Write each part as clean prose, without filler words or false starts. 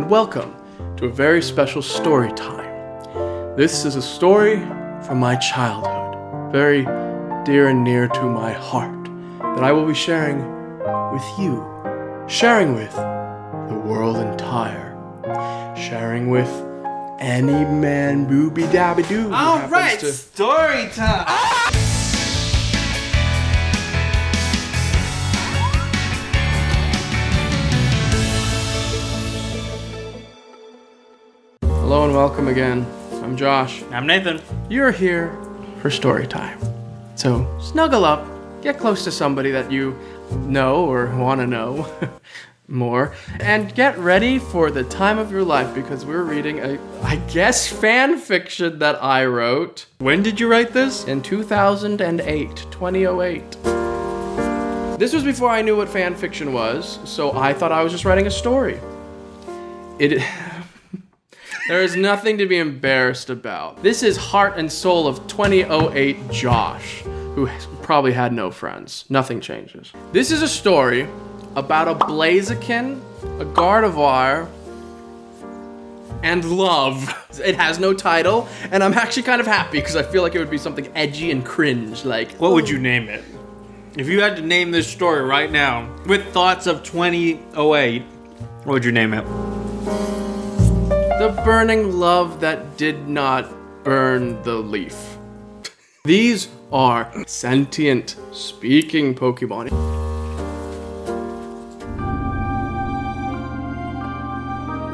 and welcome to a very special story time. This is a story from my childhood, very dear and near to my heart, that I will be sharing with you, sharing with the world entire, sharing with any man booby dabby doo. All right, story time. Hello and welcome again. I'm Josh. I'm Nathan. You're here for story time. So snuggle up, get close to somebody that you know or want to know more, and get ready for the time of your life because we're reading fan fiction that I wrote. When did you write this? In 2008. This was before I knew what fan fiction was, so I thought I was just writing a story. There is nothing to be embarrassed about. This is heart and soul of 2008 Josh, who probably had no friends. Nothing changes. This is a story about a Blaziken, a Gardevoir, and love. It has no title, and I'm actually kind of happy because I feel like it would be something edgy and cringe. Like, what would you name it? If you had to name this story right now, with thoughts of 2008, what would you name it? The burning love that did not burn the leaf. These are sentient, speaking Pokemon.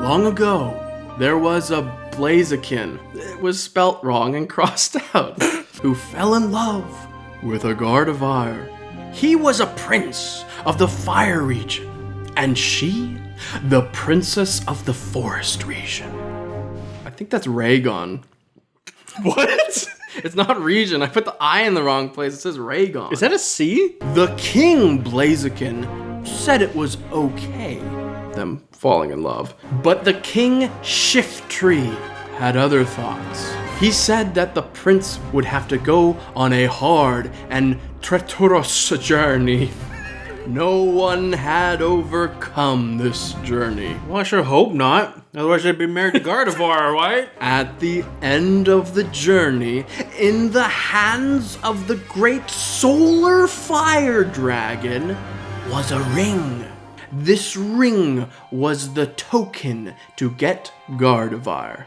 Long ago, there was a Blaziken, it was spelt wrong and crossed out, who fell in love with a Gardevoir. He was a prince of the fire region, and she, the princess of the forest region. I think that's Raygon. What? It's not region. I put the I in the wrong place. It says Raygon. Is that a C? The king Blaziken said it was okay, them falling in love. But the king Shifttree had other thoughts. He said that the prince would have to go on a hard and treacherous journey. No one had overcome this journey. Well, I sure hope not. Otherwise, they'd be married to Gardevoir, right? At the end of the journey, in the hands of the great solar fire dragon, was a ring. This ring was the token to get Gardevoir.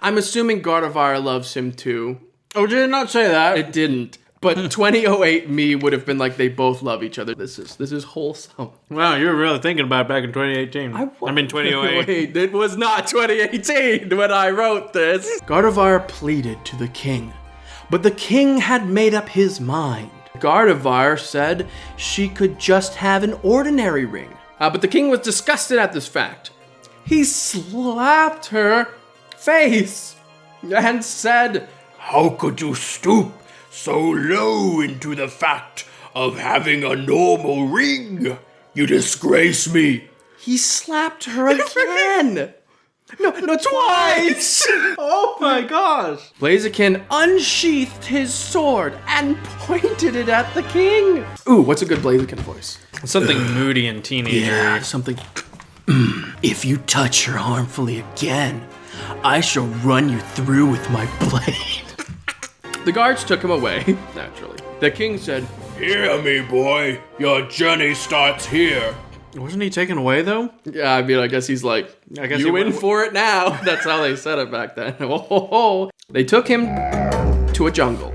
I'm assuming Gardevoir loves him too. Oh, did it not say that? It didn't. But 2008 me would have been like, they both love each other. This is wholesome. Wow, you were really thinking about it back in 2018. I mean 2008. It was not 2018 when I wrote this. Gardevoir pleaded to the king, but the king had made up his mind. Gardevoir said she could just have an ordinary ring. But the king was disgusted at this fact. He slapped her face and said, "How could you stoop so low into the fact of having a normal ring? You disgrace me." He slapped her again. No, twice. Oh my gosh. Blaziken unsheathed his sword and pointed it at the king. Ooh, what's a good Blaziken voice? Something moody and teenager. Yeah, something. If you touch her harmfully again, I shall run you through with my blade. The guards took him away, naturally. The king said, "Hear me, boy. Your journey starts here." Wasn't he taken away, though? Yeah, I mean, I guess he's like, you in for it now. That's how they said it back then. They took him to a jungle.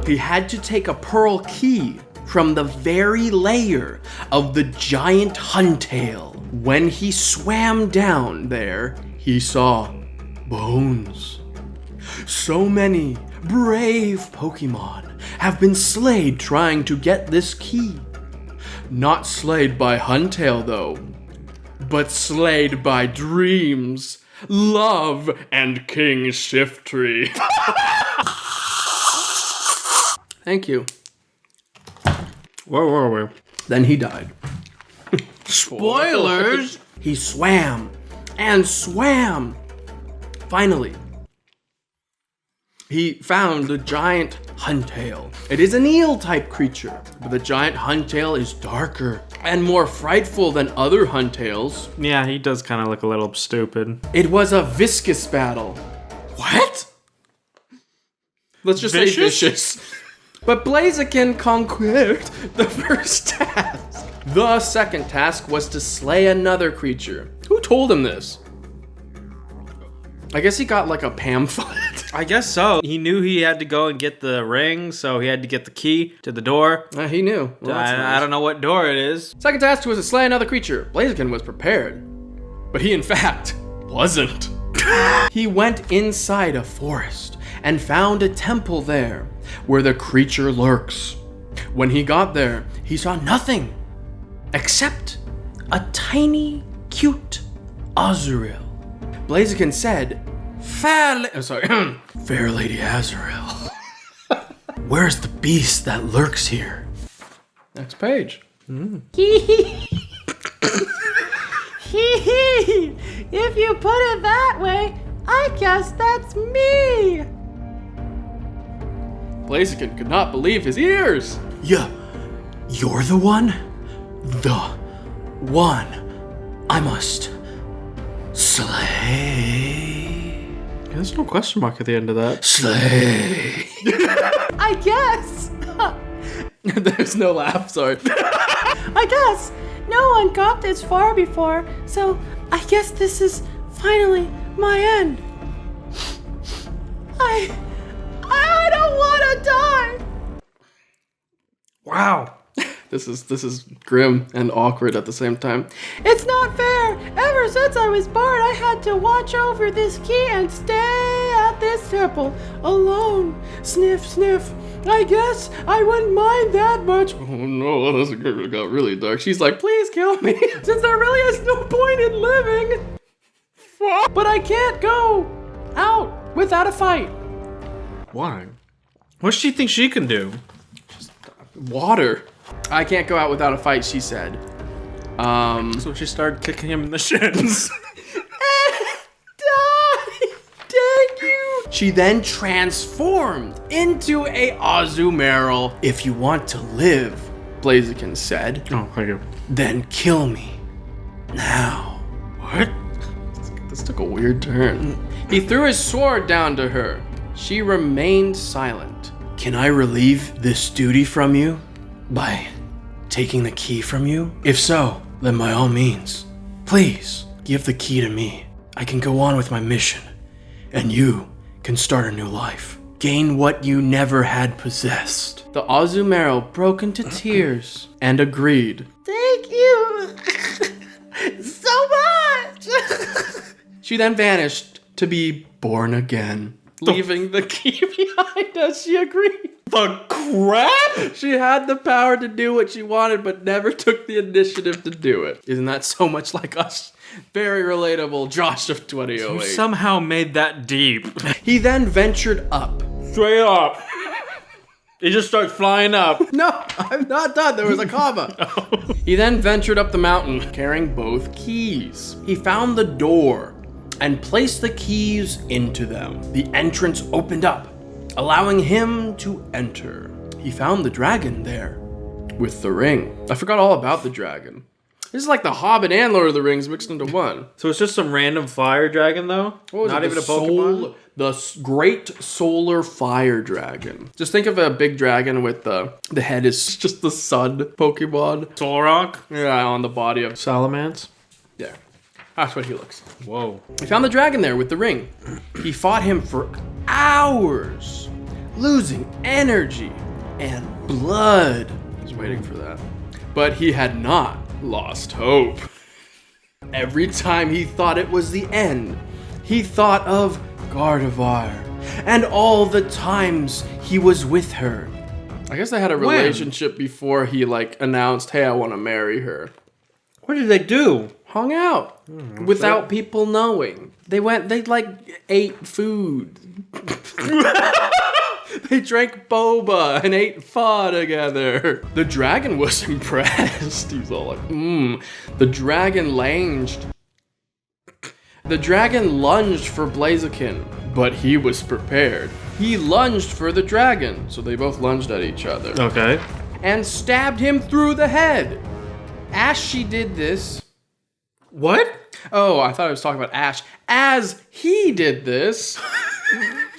He had to take a pearl key from the very lair of the giant Huntail. When he swam down there, he saw bones. So many brave Pokemon have been slayed trying to get this key. Not slayed by Huntail though, but slayed by dreams, love, and King Shifttree. Thank you. Where were we? Then he died. Spoilers? He swam and swam. Finally, he found the giant huntail. It is an eel-type creature, but the giant huntail is darker and more frightful than other huntails. Yeah, he does kind of look a little stupid. It was a viscous battle. What? Let's just say vicious. But Blaziken conquered the first task. The second task was to slay another creature. Who told him this? I guess he got like a pamphlet. I guess so. He knew he had to go and get the ring, so he had to get the key to the door. He knew. Well, I don't know what door it is. Second task was to slay another creature. Blaziken was prepared, but he in fact wasn't. He went inside a forest and found a temple there where the creature lurks. When he got there, he saw nothing except a tiny, cute Azrael. Blaziken said, Fair Lady Azrael, where's the beast that lurks here? Next page. If you put it that way, I guess that's me. Blaziken could not believe his ears. Yeah, you're the one? The one I must slay. There's no question mark at the end of that. Slay. I guess. There's no laugh, sorry. I guess. No one got this far before, so I guess this is finally my end. I don't want to die. Wow. This is grim and awkward at the same time. It's not fair. Ever since I was born, I had to watch over this key and stay at this temple alone. Sniff, sniff. I guess I wouldn't mind that much. Oh no, this got really dark. She's like, please kill me, since there really is no point in living. But I can't go out without a fight. Why? What does she think she can do? Water. I can't go out without a fight, she said. So she started kicking him in the shins. Die! Dang you! She then transformed into a Azumarill. If you want to live, Blaziken said, Oh, thank you. then kill me. Now. What? This took a weird turn. He threw his sword down to her. She remained silent. Can I relieve this duty from you by taking the key from you? If so, then by all means, please give the key to me. I can go on with my mission, and you can start a new life. Gain what you never had possessed. The Azumarill broke into tears and agreed. Thank you so much. She then vanished to be born again, leaving the key behind as she agreed. The crap? She had the power to do what she wanted, but never took the initiative to do it. Isn't that so much like us? Very relatable, Josh of 2008. You somehow made that deep. He then ventured up. Straight up. He just starts flying up. No, I'm not done. There was a comma. He then ventured up the mountain, carrying both keys. He found the door and placed the keys into them. The entrance opened up, allowing him to enter. He found the dragon there with the ring. I forgot all about the dragon. This is like the Hobbit and Lord of the Rings mixed into one. So it's just some random fire dragon, though? What was Not it? even a Pokemon? The great solar fire dragon. Just think of a big dragon with the head is just the sun Pokemon. Solrock? Yeah, on the body of... Salamence? Yeah, that's what he looks. Whoa. He found the dragon there with the ring. He fought him for hours, losing energy and blood. He's waiting for that. But he had not lost hope. Every time he thought it was the end, he thought of Gardevoir and all the times he was with her. I guess they had a relationship before he announced, hey, I want to marry her. What did they do? Hung out without people knowing. They ate food. They drank boba and ate pho together. The dragon was impressed. He's all like, The dragon lunged The dragon lunged for Blaziken, but he was prepared. He lunged for the dragon, so they both lunged at each other. Okay. And stabbed him through the head. As she did this... What? Oh, I thought I was talking about Ash. As he did this...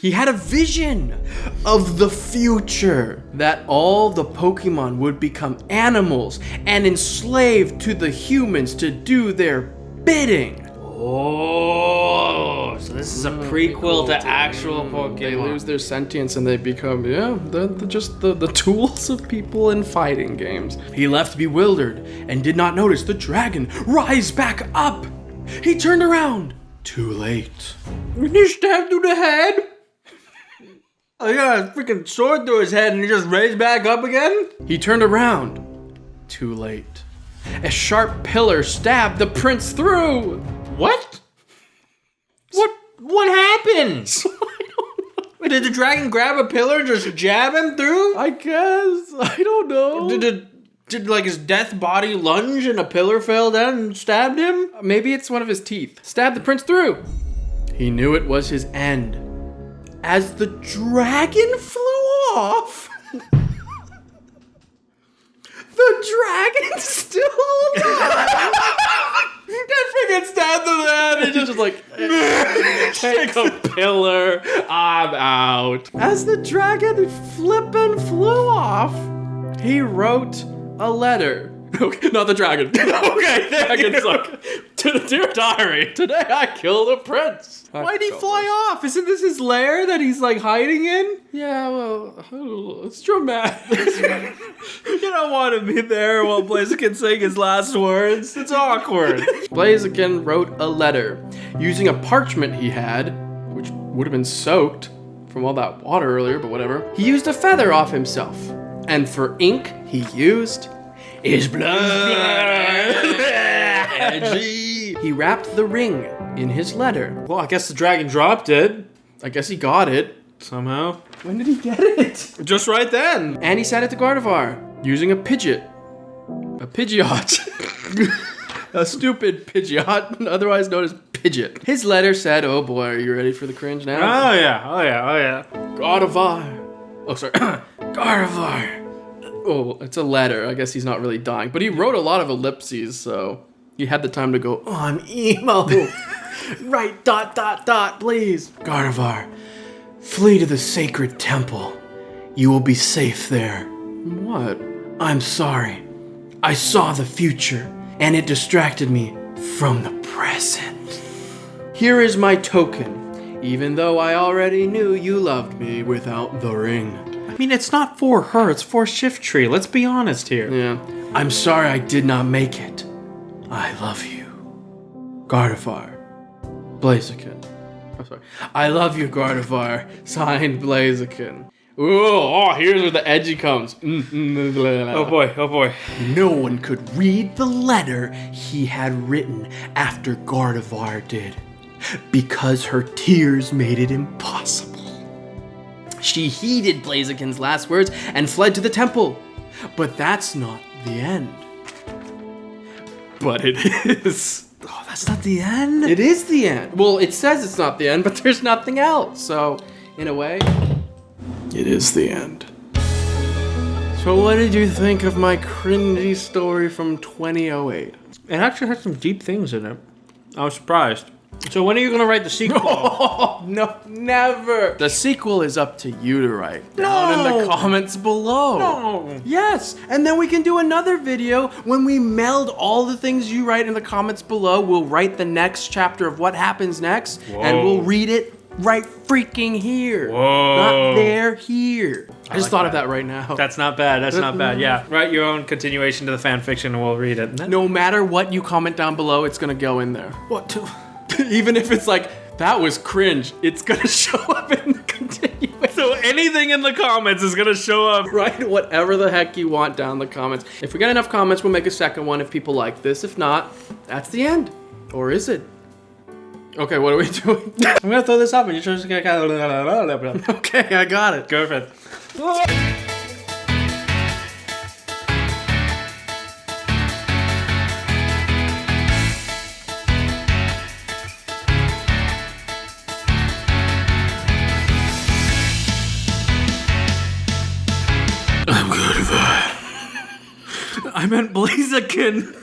He had a vision of the future, that all the Pokemon would become animals and enslaved to the humans to do their bidding. Oh, so this is a prequel to actual Pokemon. They lose their sentience and they become, just the tools of people in fighting games. He left bewildered and did not notice the dragon rise back up. He turned around. Too late. He stabbed through the head? I got a freaking sword through his head and he just raised back up again? He turned around. Too late. A sharp pillar stabbed the prince through. What? What happened? Wait, did the dragon grab a pillar and just jab him through? I guess. I don't know. Did like his death body lunge and a pillar fell down and stabbed him? Maybe it's one of his teeth. Stabbed the prince through. He knew it was his end. As the dragon flew off, the dragon's still alive. That freaking stabbed him there and He's just like, take a pillar, I'm out. As the dragon flippin' flew off, he wrote a letter. Okay, not the dragon. Okay, dragon suck. Dear diary, today I killed a prince. Why'd he fly off? Isn't this his lair that he's like hiding in? Yeah, well, it's dramatic. You don't want to be there while Blaziken saying his last words. It's awkward. Blaziken wrote a letter using a parchment he had, which would have been soaked from all that water earlier, but whatever. He used a feather off himself. And for ink, he used his blood. He wrapped the ring in his letter. Well, I guess the dragon dropped it. I guess he got it. Somehow. When did he get it? Just right then. And he sent it to Gardevoir using a Pidgeot. A Pidgeot. A stupid Pidgeot, otherwise known as Pidgeot. His letter said, oh boy, are you ready for the cringe now? Oh yeah. Gardevoir. Oh, sorry. Gardevoir. Oh, it's a letter. I guess he's not really dying. But he wrote a lot of ellipses, so he had the time to go, oh, I'm emo. Right, ... please. Gardevoir, flee to the sacred temple. You will be safe there. What? I'm sorry. I saw the future, and it distracted me from the present. Here is my token, even though I already knew you loved me without the ring. I mean, it's not for her, it's for Shiftry. Let's be honest here. Yeah. I'm sorry I did not make it. I love you. Gardevoir. Blaziken. I'm sorry. I love you, Gardevoir. Signed, Blaziken. Oh, here's where the edgy comes. Oh boy. No one could read the letter he had written after Gardevoir did, because her tears made it impossible. She heeded Blaziken's last words and fled to the temple. But that's not the end. But it is. Oh, that's not the end? It is the end. Well, it says it's not the end, but there's nothing else. So, in a way, it is the end. So what did you think of my cringy story from 2008? It actually had some deep things in it. I was surprised. So when are you going to write the sequel? Oh, no, never. The sequel is up to you to write. Down in the comments below. No. Yes, and then we can do another video when we meld all the things you write in the comments below. We'll write the next chapter of what happens next, and we'll read it right freaking here. Whoa. Not there, here. I just thought of that right now. That's not bad. That's not bad. Yeah. Write your own continuation to the fan fiction and we'll read it. No matter what you comment down below, it's going to go in there. What? Even if it's like, that was cringe, it's gonna show up in the continuation. So anything in the comments is gonna show up. Write whatever the heck you want down in the comments. If we get enough comments, we'll make a second one if people like this. If not, that's the end. Or is it? Okay, what are we doing? I'm gonna throw this up and you're just gonna... Okay, I got it. Go for it. I'm good. I meant Blaziken.